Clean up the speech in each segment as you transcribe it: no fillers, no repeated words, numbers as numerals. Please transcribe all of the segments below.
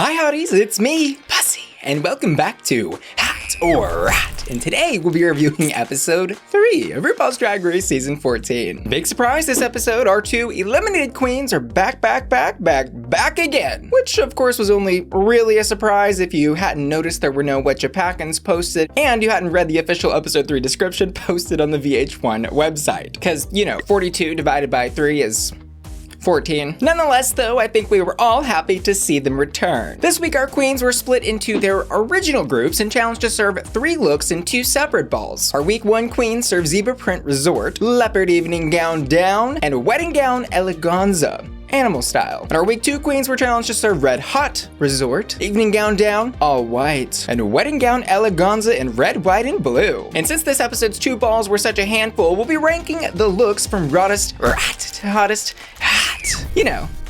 Hi hotties, it's me, Bussy, and welcome back to Hat or Rat. And today we'll be reviewing episode 3 of RuPaul's Drag Race Season 14. Big surprise this episode, our two eliminated queens are back again. Which of course was only really a surprise if you hadn't noticed there were no Wetchapakans posted and you hadn't read the official episode 3 description posted on the VH1 website. Because, 42 divided by 3 is 14. Nonetheless, though, I think we were all happy to see them return. This week, our queens were split into their original groups and challenged to serve 3 looks in 2 separate balls. Our week 1 queens served Zebra Print Resort, Leopard Evening Gown Down, and Wedding Gown Eleganza, animal style. And our week 2 queens were challenged to serve Red Hot Resort, Evening Gown Down, all white, and Wedding Gown Eleganza in red, white, and blue. And since this episode's 2 balls were such a handful, we'll be ranking the looks from raddest to hottest hat.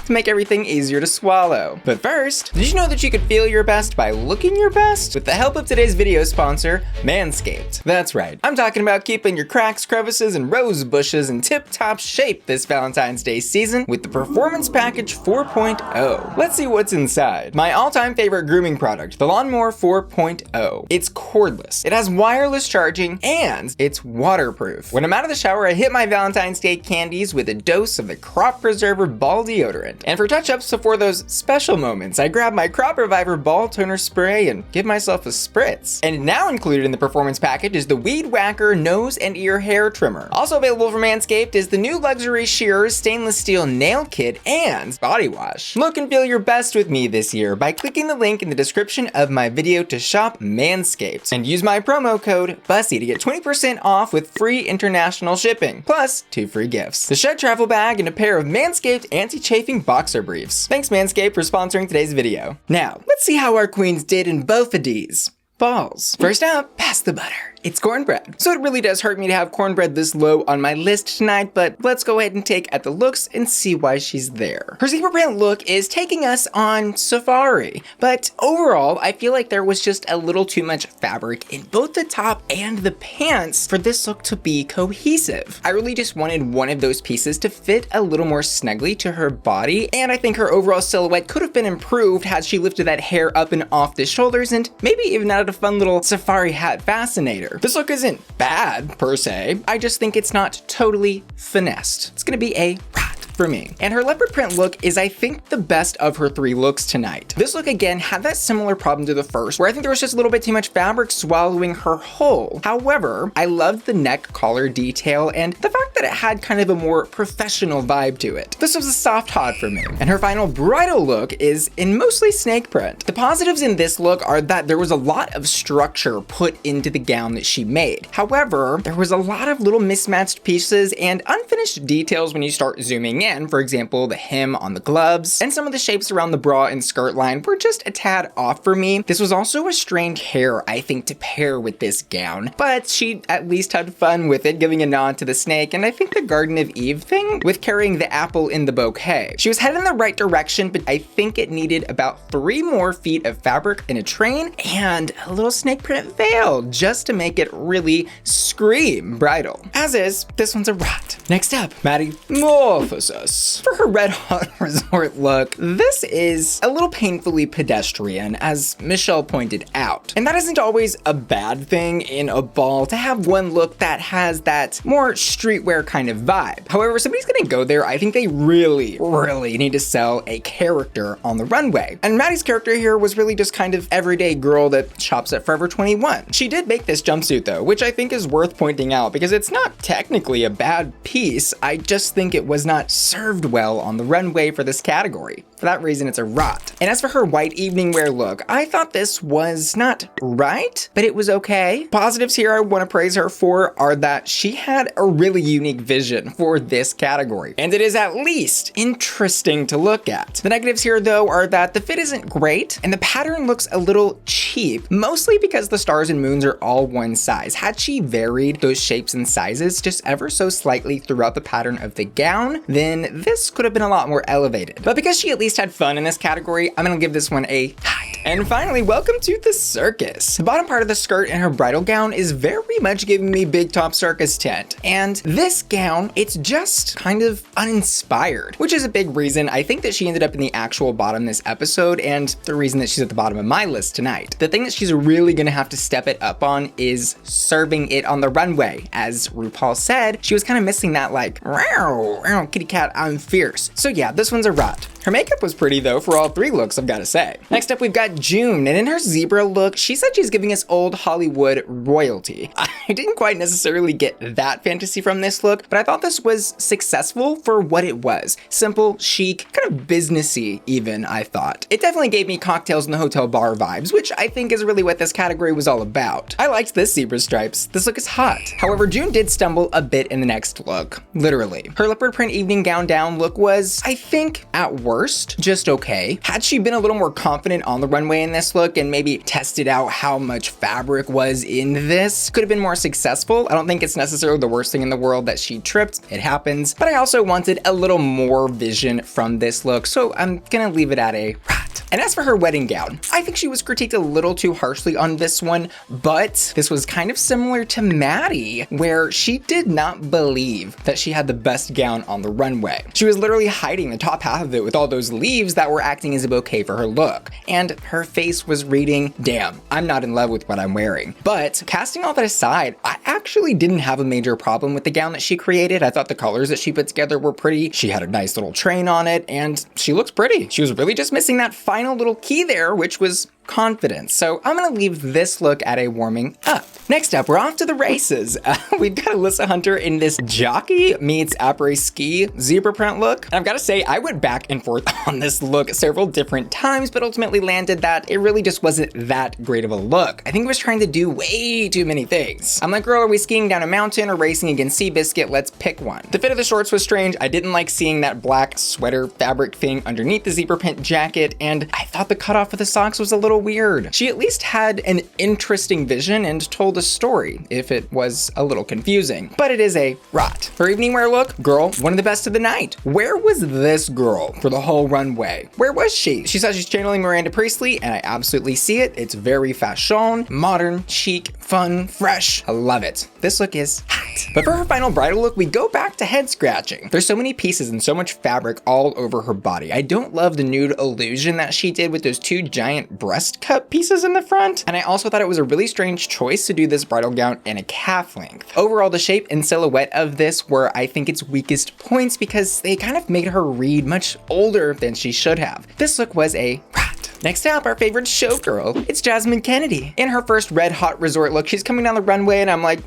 To make everything easier to swallow. But first, did you know that you could feel your best by looking your best? With the help of today's video sponsor, Manscaped. That's right, I'm talking about keeping your cracks, crevices, and rose bushes in tip-top shape this Valentine's Day season with the Performance Package 4.0. Let's see what's inside. My all-time favorite grooming product, the Lawnmower 4.0. It's cordless, it has wireless charging, and it's waterproof. When I'm out of the shower, I hit my Valentine's Day candies with a dose of the Crop Preserver Ball Deodorant. And for touch-ups before those special moments, I grab my Crop Reviver Ball Toner Spray and give myself a spritz. And now included in the performance package is the Weed Whacker Nose and Ear Hair Trimmer. Also available from Manscaped is the new Luxury Shears Stainless Steel Nail Kit and Body Wash. Look and feel your best with me this year by clicking the link in the description of my video to shop Manscaped. And use my promo code BUSSY to get 20% off with free international shipping, plus 2 free gifts. The Shed Travel Bag and a pair of Manscaped Anti-Chafing Boxer Briefs. Thanks Manscaped for sponsoring today's video. Now, let's see how our queens did in both of these balls. First up, pass the butter. It's Kornbread. So it really does hurt me to have Kornbread this low on my list tonight, but let's go ahead and take at the looks and see why she's there. Her zebra print look is taking us on safari, but overall, I feel like there was just a little too much fabric in both the top and the pants for this look to be cohesive. I really just wanted one of those pieces to fit a little more snugly to her body, and I think her overall silhouette could have been improved had she lifted that hair up and off the shoulders and maybe even added a fun little safari hat fascinator. This look isn't bad, per se. I just think it's not totally finessed. It's gonna be a rat for me. And her leopard print look is, I think, the best of her 3 looks tonight. This look, again, had that similar problem to the first, where I think there was just a little bit too much fabric swallowing her whole. However, I loved the neck collar detail and the fact that it had kind of a more professional vibe to it. This was a soft hot for me. And her final bridal look is in mostly snake print. The positives in this look are that there was a lot of structure put into the gown that she made. However, there was a lot of little mismatched pieces and unfinished details when you start zooming in. For example, the hem on the gloves and some of the shapes around the bra and skirt line were just a tad off for me. This was also a strange hair, I think, to pair with this gown, but she at least had fun with it, giving a nod to the snake and I think the Garden of Eve thing with carrying the apple in the bouquet. She was headed in the right direction, but I think it needed about 3 more feet of fabric in a train and a little snake print veil just to make it really scream bridal. As is, this one's a rat. Next up, Maddy Morphosis. For her Red Hot Resort look, this is a little painfully pedestrian, as Michelle pointed out. And that isn't always a bad thing in a ball to have one look that has that more streetwear kind of vibe. However, if somebody's gonna go there, I think they really need to sell a character on the runway. And Maddy's character here was really just kind of everyday girl that shops at Forever 21. She did make this jumpsuit though, which I think is worth pointing out because it's not technically a bad piece. I just think it was not served well on the runway for this category. For that reason, it's a rot. And as for her white evening wear look, I thought this was not right, but it was okay. Positives here I want to praise her for are that she had a really unique vision for this category, and it is at least interesting to look at. The negatives here though are that the fit isn't great, and the pattern looks a little cheap, mostly because the stars and moons are all one size. Had she varied those shapes and sizes just ever so slightly throughout the pattern of the gown, then this could have been a lot more elevated. But because she at least had fun in this category, I'm gonna give this one a hot. And finally, welcome to the circus. The bottom part of the skirt in her bridal gown is very much giving me big top circus tent. And this gown, it's just kind of uninspired, which is a big reason I think that she ended up in the actual bottom this episode, and the reason that she's at the bottom of my list tonight. The thing that she's really gonna have to step it up on is serving it on the runway. As RuPaul said, she was kind of missing that like, "Row, row, kitty cat, I'm fierce." So yeah, this one's a rot. Her makeup was pretty though for all three looks, I've gotta say. Next up, we've got June, and in her zebra look, she said she's giving us old Hollywood royalty. I didn't quite necessarily get that fantasy from this look, but I thought this was successful for what it was. Simple, chic, kind of businessy even, I thought. It definitely gave me cocktails in the hotel bar vibes, which I think is really what this category was all about. I liked this zebra stripes. This look is hot. However, June did stumble a bit in the next look, literally. Her leopard print evening gown down look was, I think, at worst, just okay. Had she been a little more confident on the runway in this look and maybe tested out how much fabric was in this, could have been more successful. I don't think it's necessarily the worst thing in the world that she tripped. It happens. But I also wanted a little more vision from this look, so I'm gonna leave it at a rat. And as for her wedding gown, I think she was critiqued a little too harshly on this one, but this was kind of similar to Maddy, where she did not believe that she had the best gown on the runway. She was literally hiding the top half of it with all those leaves that were acting as a bouquet for her look. And her face was reading, damn, I'm not in love with what I'm wearing. But casting all that aside, I actually didn't have a major problem with the gown that she created. I thought the colors that she put together were pretty. She had a nice little train on it, and she looks pretty. She was really just missing that final little key there, which was confidence. So I'm gonna leave this look at a warming up. Next up, we're off to the races. We've got Alyssa Hunter in this jockey meets après-ski zebra print look. And I've gotta say, I went back and forth on this look several different times, but ultimately landed that it really just wasn't that great of a look. I think it was trying to do way too many things. I'm like, girl, are we skiing down a mountain or racing against Seabiscuit? Let's pick one. The fit of the shorts was strange. I didn't like seeing that black sweater fabric thing underneath the zebra print jacket, and I thought the cutoff of the socks was a little weird. She at least had an interesting vision and told a story, if it was a little confusing. But it is a rot. Her evening wear look, girl, one of the best of the night. Where was this girl for the whole runway? Where was she? She says she's channeling Miranda Priestley, and I absolutely see it. It's very fashion, modern, chic, fun, fresh. I love it. This look is hot. But for her final bridal look, we go back to head scratching. There's so many pieces and so much fabric all over her body. I don't love the nude illusion that she did with those two giant breast cup pieces in the front. And I also thought it was a really strange choice to do this bridal gown in a calf length. Overall, the shape and silhouette of this were, I think, its weakest points because they kind of made her read much older than she should have. This look was a rat. Next up, our favorite showgirl. It's Jasmine Kennedie. In her first red hot resort look, she's coming down the runway and I'm like,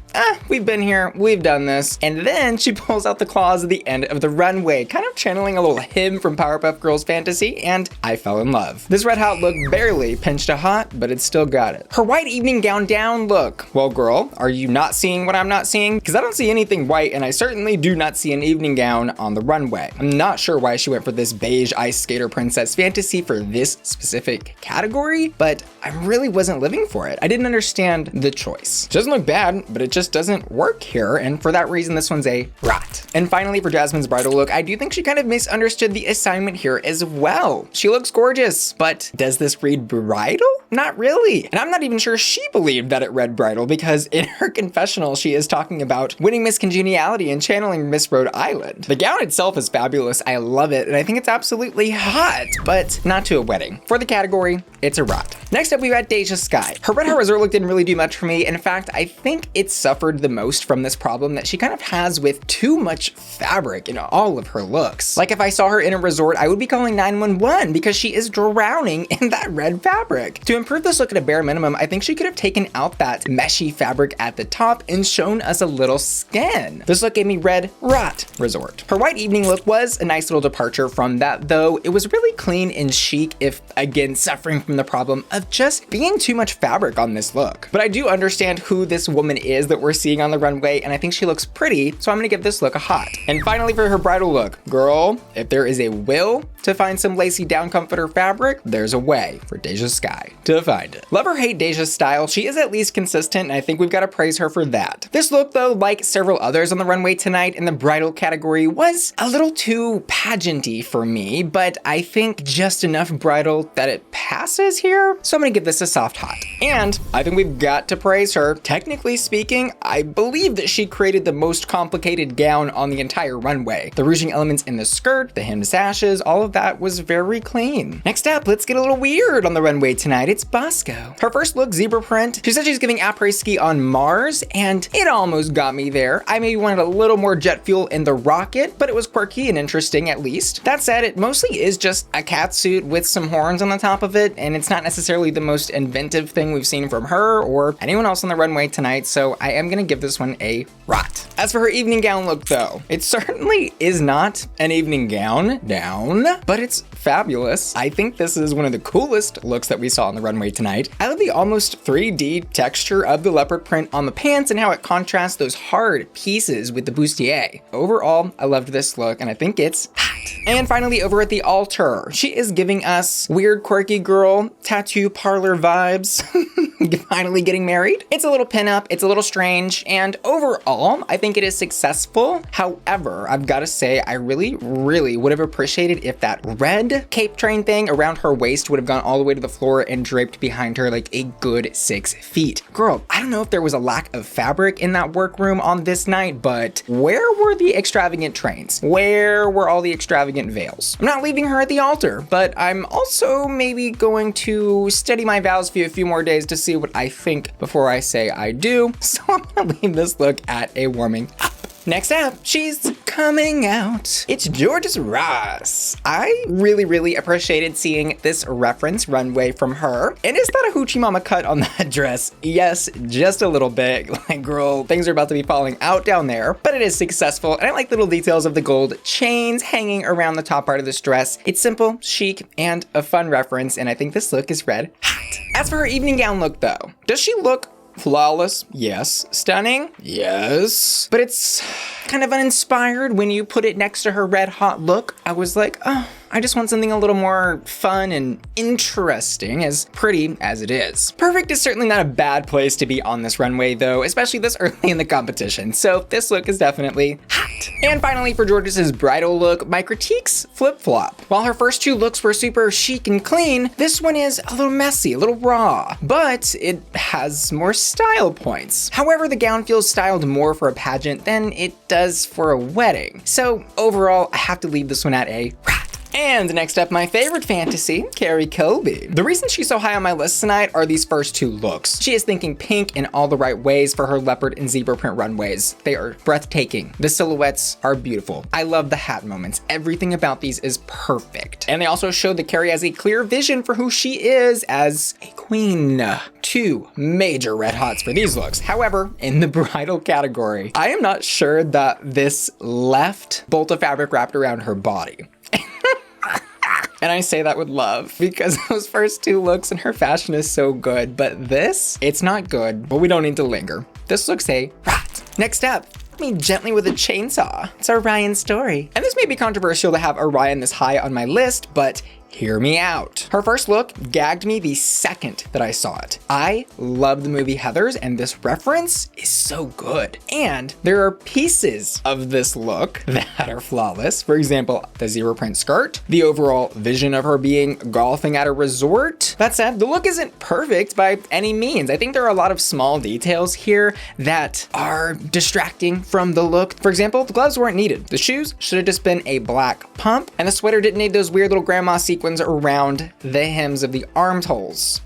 we've been here, we've done this. And then she pulls out the claws at the end of the runway, kind of channeling a little hymn from Powerpuff Girls fantasy, and I fell in love. This red hot look barely pinched a hot, but it still got it. Her white evening gown down look. Well, girl, are you not seeing what I'm not seeing? Because I don't see anything white, and I certainly do not see an evening gown on the runway. I'm not sure why she went for this beige ice skater princess fantasy for this specific category, but I really wasn't living for it. I didn't understand the choice. It doesn't look bad, but it just doesn't work here, and for that reason, this one's a rot. And finally, for Jasmine's bridal look, I do think she kind of misunderstood the assignment here as well. She looks gorgeous, but does this read bridal? Not really. And I'm not even sure she believed that it read bridal, because in her confessional, she is talking about winning Miss Congeniality and channeling Miss Rhode Island. The gown itself is fabulous. I love it, and I think it's absolutely hot, but not to a wedding. For the category, it's a rot. Next up, we've got Deja Skye. Her red hair resort look didn't really do much for me. In fact, I think it suffered the most from this problem that she kind of has with too much fabric in all of her looks. Like if I saw her in a resort, I would be calling 911 because she is drowning in that red fabric. To improve this look at a bare minimum, I think she could have taken out that meshy fabric at the top and shown us a little skin. This look gave me red rot resort. Her white evening look was a nice little departure from that, though it was really clean and chic, if again suffering from the problem of just being too much fabric on this look. But I do understand who this woman is that we're seeing on the runway, and I think she looks pretty, so I'm gonna give this look a hot. And finally, for her bridal look, girl, if there is a will to find some lacy down comforter fabric, there's a way for Deja's Skye to find it. Love or hate Deja's style, she is at least consistent, and I think we've got to praise her for that. This look though, like several others on the runway tonight in the bridal category, was a little too pageanty for me, but I think just enough bridal that it passes here. So I'm gonna give this a soft hot. And I think we've got to praise her. Technically speaking, I believe that she created the most complicated gown on the entire runway. The ruching elements in the skirt, the hem sashes, all of that was very clean. Next up, let's get a little weird on the runway tonight. It's Bosco. Her first look, zebra print. She said she's giving après-ski on Mars, and it almost got me there. I maybe wanted a little more jet fuel in the rocket, but it was quirky and interesting at least. That said, it mostly is just a cat suit with some horns on the top of it, and it's not necessarily the most inventive thing we've seen from her or anyone else on the runway tonight, so I am gonna give this one a rot. As for her evening gown look though, it certainly is not an evening gown, but it's fabulous. I think this is one of the coolest looks that we saw on the runway tonight. I love the almost 3D texture of the leopard print on the pants and how it contrasts those hard pieces with the bustier. Overall, I loved this look and I think it's hot. And finally, over at the altar, she is giving us weird, quirky girl, tattoo parlor vibes. Finally getting married. It's a little pinup, it's a little strange, and overall, I think it is successful. However, I've got to say, I really would have appreciated if that red cape train thing around her waist would have gone all the way to the floor and draped behind her like a good 6 feet. Girl, I don't know if there was a lack of fabric in that workroom on this night, but where were the extravagant trains? Where were all the extravagant veils? I'm not leaving her at the altar, but I'm also maybe going to steady my vows for a few more days to see what I think before I say I do. So I'm gonna leave this look at a warming up. Next up, she's coming out. It's Jorgeous Ross. I really appreciated seeing this reference runway from her. And is that a hoochie mama cut on that dress? Yes, just a little bit. Like, girl, things are about to be falling out down there, but it is successful. And I like little details of the gold chains hanging around the top part of this dress. It's simple, chic, and a fun reference. And I think this look is red hot. As for her evening gown look though, does she look flawless? Yes. Stunning? Yes. But it's kind of uninspired when you put it next to her red hot look. I was like, oh, I just want something a little more fun and interesting, as pretty as it is. Perfect is certainly not a bad place to be on this runway though, especially this early in the competition. So this look is definitely hot. And finally for Jorgeous's bridal look, my critiques flip-flop. While her first 2 looks were super chic and clean, this one is a little messy, a little raw, but it has more style points. However, the gown feels styled more for a pageant than it does for a wedding. So overall, I have to leave this one at a rat. And next up, my favorite fantasy, Kerri Colby. The reason she's so high on my list tonight are these first 2 looks. She is thinking pink in all the right ways for her leopard and zebra print runways. They are breathtaking. The silhouettes are beautiful. I love the hat moments. Everything about these is perfect. And they also show that Kerri has a clear vision for who she is as a queen. 2 major red hots for these looks. However, in the bridal category, I am not sure that this left bolt of fabric wrapped around her body. And I say that with love because those first 2 looks and her fashion is so good, but this, it's not good, but we don't need to linger. This looks a rat. Next up, me gently with a chainsaw. It's Orion's story. And this may be controversial to have Orion this high on my list, but hear me out. Her first look gagged me the second that I saw it. I love the movie Heathers, and this reference is so good. And there are pieces of this look that are flawless. For example, the zebra print skirt, the overall vision of her being golfing at a resort. That said, the look isn't perfect by any means. I think there are a lot of small details here that are distracting from the look. For example, the gloves weren't needed. The shoes should have just been a black pump, and the sweater didn't need those weird little grandma sequins around the hems of the armholes.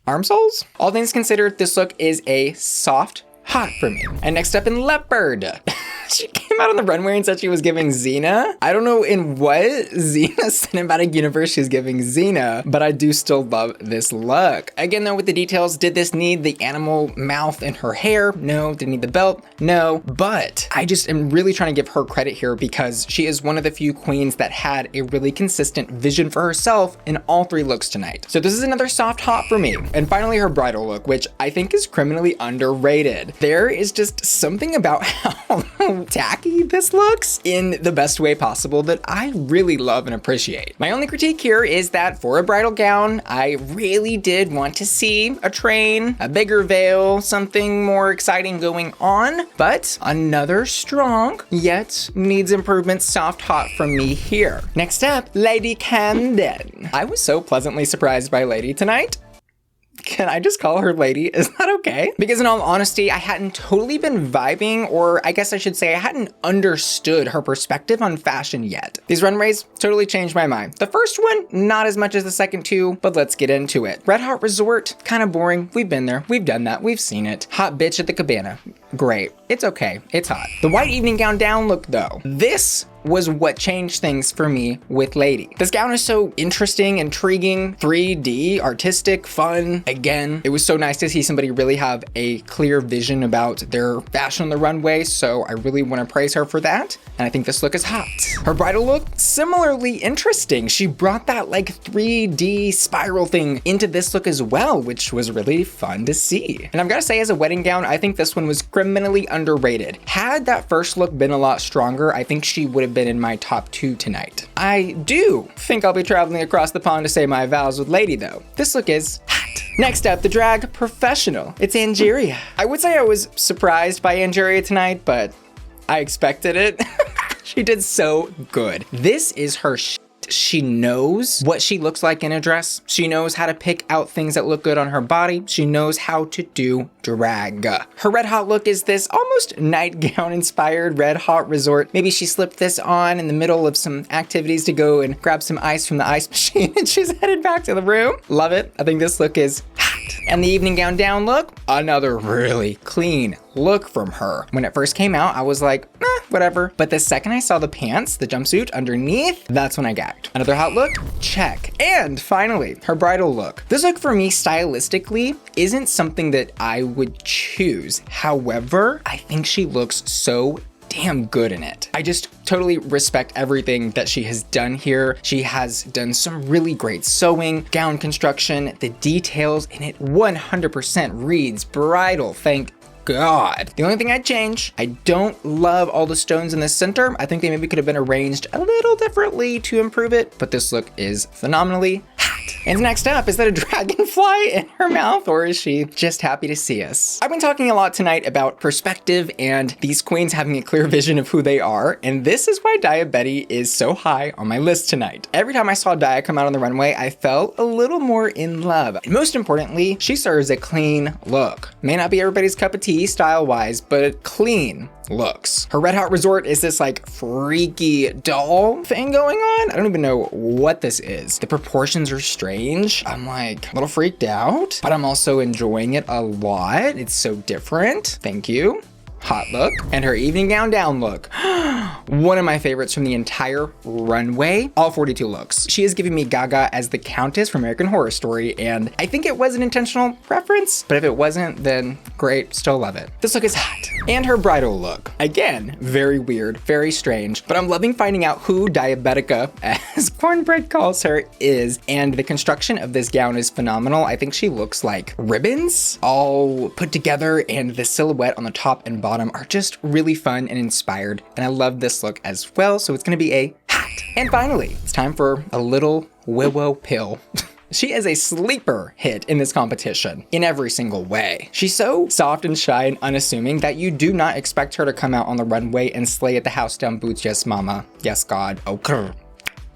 Armholes? All things considered, this look is a soft hot for me. And next up in leopard. She came out on the runway and said she was giving Xena. I don't know in what Xena cinematic universe she's giving Xena, but I do still love this look. Again though, with the details, did this need the animal mouth in her hair? No. Did it need the belt? No. But I just am really trying to give her credit here because she is one of the few queens that had a really consistent vision for herself in all 3 looks tonight. So this is another soft hot for me. And finally her bridal look, which I think is criminally underrated. There is just something about how how tacky this looks in the best way possible that I really love and appreciate. My only critique here is that for a bridal gown, I really did want to see a train, a bigger veil, something more exciting going on, but another strong, yet needs improvement soft hot from me here. Next up, Lady Camden. I was so pleasantly surprised by Lady tonight. Can I just call her Lady? Is that okay? Because in all honesty, I hadn't totally been vibing, or I guess I should say I hadn't understood her perspective on fashion yet. These runways totally changed my mind. The first one, not as much as the second two, but let's get into it. Red Hot Resort, kind of boring. We've been there, we've done that, we've seen it. Hot bitch at the cabana. Great, it's okay, it's hot. The white evening gown down look though. This was what changed things for me with Lady. This gown is so interesting, intriguing, 3D, artistic, fun. Again, it was so nice to see somebody really have a clear vision about their fashion on the runway, so I really want to praise her for that, and I think this look is hot. Her bridal look, similarly interesting. She brought that like 3D spiral thing into this look as well, which was really fun to see. And I've got to say, as a wedding gown, I think this one was criminally underrated. Had that first look been a lot stronger, I think she would have been in my top 2 tonight. I do think I'll be traveling across the pond to say my vows with Lady though. This look is hot. Next up, the drag professional. It's Angeria. I would say I was surprised by Angeria tonight, but I expected it. She did so good. This is her She knows what she looks like in a dress. She knows how to pick out things that look good on her body. She knows how to do drag. Her red hot look is this almost nightgown inspired red hot resort. Maybe she slipped this on in the middle of some activities to go and grab some ice from the ice machine and she's headed back to the room. Love it. I think this look is hot. And the evening gown down look, another really clean look from her. When it first came out, I was like, whatever. But the second I saw the pants, the jumpsuit underneath, that's when I gagged. Another hot look, check. And finally, her bridal look. This look for me stylistically isn't something that I would choose. However, I think she looks so damn good in it. I just totally respect everything that she has done here. She has done some really great sewing, gown construction, the details in it 100% reads bridal, thank God. The only thing I'd change, I don't love all the stones in the center. I think they maybe could have been arranged a little differently to improve it, but this look is phenomenally hot. And next up, is that a dragonfly in her mouth, or is she just happy to see us? I've been talking a lot tonight about perspective and these queens having a clear vision of who they are, and this is why Daya Betty is so high on my list tonight. Every time I saw Daya come out on the runway, I felt a little more in love. And most importantly, she serves a clean look. May not be everybody's cup of tea style-wise, but clean looks. Her Red Hot Resort is this like freaky doll thing going on. I don't even know what this is. The proportions are strange. I'm like a little freaked out, but I'm also enjoying it a lot. It's so different. Thank you. Hot look. And her evening gown down look. One of my favorites from the entire runway. All 42 looks. She is giving me Gaga as the Countess from American Horror Story, and I think it was an intentional reference, but if it wasn't, then great, still love it. This look is hot. And her bridal look. Again, very weird, very strange, but I'm loving finding out who Diabetica, as Kornbread calls her, is, and the construction of this gown is phenomenal. I think she looks like ribbons all put together, and the silhouette on the top and bottom are just really fun and inspired, and I love this look as well, so it's gonna be a hot. And finally, it's time for a little Willow pill. She is a sleeper hit in this competition in every single way. She's so soft and shy and unassuming that you do not expect her to come out on the runway and slay at the house down boots. Yes, mama. Yes, God. Okay.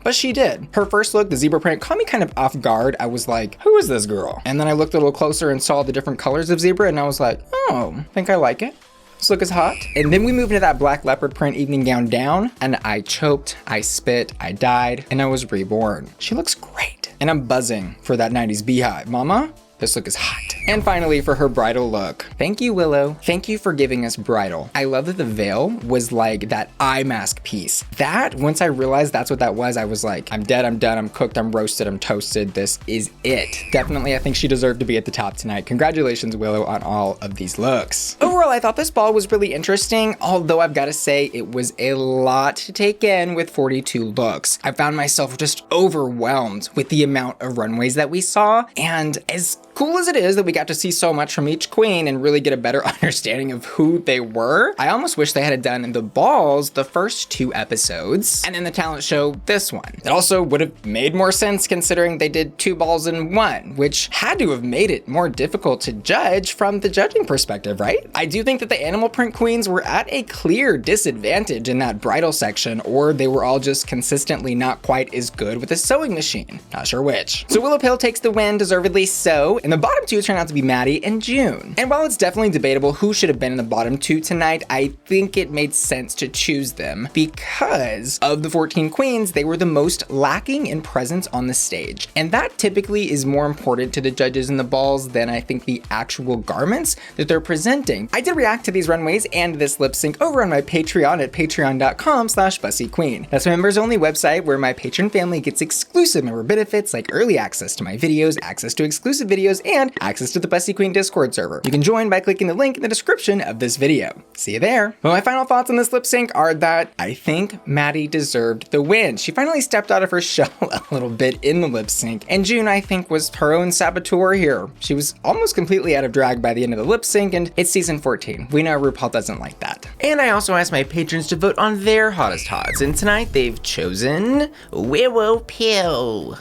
But she did. Her first look, the zebra print, caught me kind of off guard. I was like, who is this girl? And then I looked a little closer and saw the different colors of zebra, and I was like, oh, I think I like it. This look is hot. And then we moved into that black leopard print evening gown down, and I choked, I spit, I died, and I was reborn. She looks great. And I'm buzzing for that 90s beehive. Mama, this look is hot. And finally, for her bridal look. Thank you, Willow. Thank you for giving us bridal. I love that the veil was like that eye mask piece. That, once I realized that's what that was, I was like, I'm dead, I'm done, I'm cooked, I'm roasted, I'm toasted. This is it. Definitely, I think she deserved to be at the top tonight. Congratulations, Willow, on all of these looks. Overall, I thought this ball was really interesting, although I've got to say it was a lot to take in with 42 looks. I found myself just overwhelmed with the amount of runways that we saw, and as cool as it is that we got to see so much from each queen and really get a better understanding of who they were, I almost wish they had done in the balls the first 2 episodes, and then the talent show this one. It also would have made more sense considering they did 2 balls in 1, which had to have made it more difficult to judge from the judging perspective, right? I do think that the animal print queens were at a clear disadvantage in that bridal section, or they were all just consistently not quite as good with a sewing machine. Not sure which. So Willow takes the win, deservedly so, and the bottom 2 turn out to be Maddy and June. And while it's definitely debatable who should have been in the bottom 2 tonight, I think it made sense to choose them because of the 14 queens, they were the most lacking in presence on the stage. And that typically is more important to the judges in the balls than I think the actual garments that they're presenting. I did react to these runways and this lip sync over on my Patreon at patreon.com/bussyqueen. That's my members only website where my patron family gets exclusive member benefits like early access to my videos, access to exclusive videos, and access to the Bussy Queen Discord server. You can join by clicking the link in the description of this video. See you there. Well, my final thoughts on this lip sync are that I think Maddy deserved the win. She finally stepped out of her shell a little bit in the lip sync, and June, I think, was her own saboteur here. She was almost completely out of drag by the end of the lip sync, and it's season 14. We know RuPaul doesn't like that. And I also asked my patrons to vote on their hottest hots, and tonight they've chosen Willow.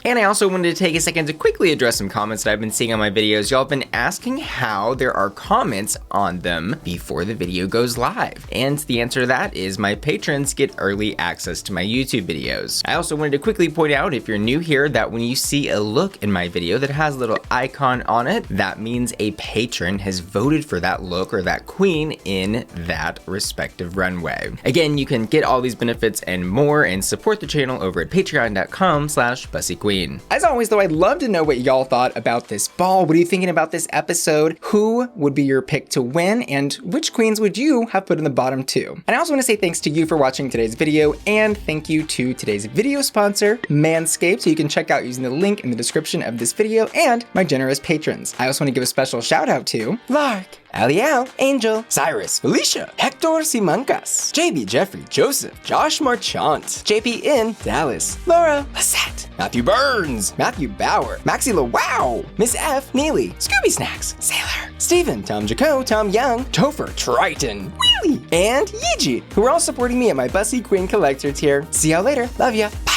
And I also wanted to take a second to quickly address some comments that I've been seeing on my videos. Y'all have been asking how there are comments on them before the video goes live. And the answer to that is my patrons get early access to my YouTube videos. I also wanted to quickly point out, if you're new here, that when you see a look in my video that has a little icon on it, that means a patron has voted for that look or that queen in that respective runway. Again, you can get all these benefits and more and support the channel over at patreon.com/bussyqueen. As always though, I'd love to know what y'all thought about this ball. What are you thinking about this episode? Who would be your pick to win? And which queens would you have put in the bottom 2? And I also want to say thanks to you for watching today's video, and thank you to today's video sponsor, Manscaped, who you can check out using the link in the description of this video, and my generous patrons. I also want to give a special shout out to Lark, Aliao, Angel, Cyrus, Felicia, Hector Simancas, JB Jeffrey, Joseph, Josh Marchant, JP in Dallas, Laura, Lisette, Matthew Burns, Matthew Bauer, Maxie LaWow, Miss F, Neely, Scooby Snacks, Sailor, Steven, Tom Jaco, Tom Young, Topher, Triton, Wheelie, and Yiji, who are all supporting me at my Bussy Queen Collector tier. See y'all later. Love ya. Bye.